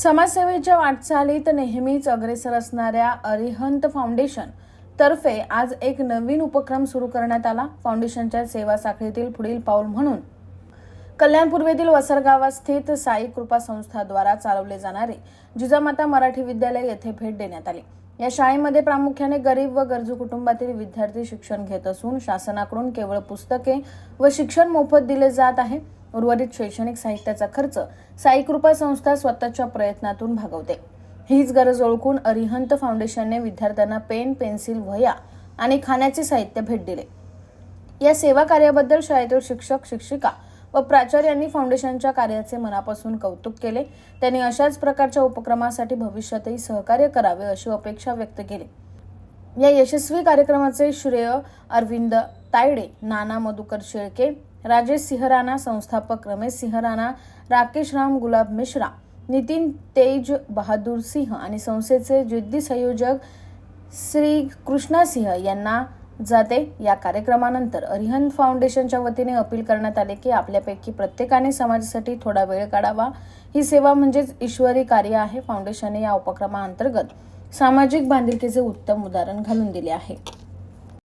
समाजसेवेच्या वाटचालीत नेहमीच अग्रेसर असणाऱ्या अरिहंत फाउंडेशन तर्फे आज एक नवीन उपक्रम सुरू करण्यात आला। फाउंडेशनच्या सेवा साखळीतील पुढील पाऊल म्हणून कल्याण पूर्वेतील वसर गावास्थित साई कृपा संस्थाद्वारा चालवले जाणारे जिजामाता मराठी विद्यालय येथे भेट देण्यात आली। या शाळेमध्ये प्रामुख्याने गरीब व गरजू कुटुंबातील विद्यार्थी शिक्षण घेत असून शासनाकडून केवळ पुस्तके व शिक्षण मोफत दिले जात आहे। उर्वरित शैक्षणिक साहित्याचा खर्च साई कृपा संस्था स्वतःच्या प्रयत्नातून भागवते। हीच गरज ओळखून अरिहंत फाउंडेशनने विद्यार्थ्यांना पेन, पेन्सिल, वह्या आणि खाण्याचे साहित्य भेट दिले। या सेवा कार्याबद्दल शाळेतील शिक्षक, शिक्षिका व प्राचार्यांनी फाउंडेशनच्या कार्याचे मनापासून कौतुक केले। त्यांनी अशाच प्रकारच्या उपक्रमासाठी भविष्यातही सहकार्य करावे अशी अपेक्षा व्यक्त केली। या यशस्वी कार्यक्रमाचे श्रेय अरविंद तायडे, नाना मधुकर शेळके, राजेश सिंह राणा, संस्थापक रमेश सिंह राणा, राकेश राम गुलाब मिश्रा, नितीन तेज बहादूर सिंह आणि संस्थेचे जिद्दी संयोजक श्री कृष्णा सिंह यांना जाते। या कार्यक्रमानंतर अरिहंत फाउंडेशनच्या वतीने अपील करण्यात आले की आपल्यापैकी प्रत्येकाने समाजासाठी थोडा वेळ काढावा। ही सेवा म्हणजेच ईश्वरी कार्य आहे। फाउंडेशनने या उपक्रमाअंतर्गत सामाजिक बांधिलकीचे उत्तम उदाहरण घालून दिले आहे।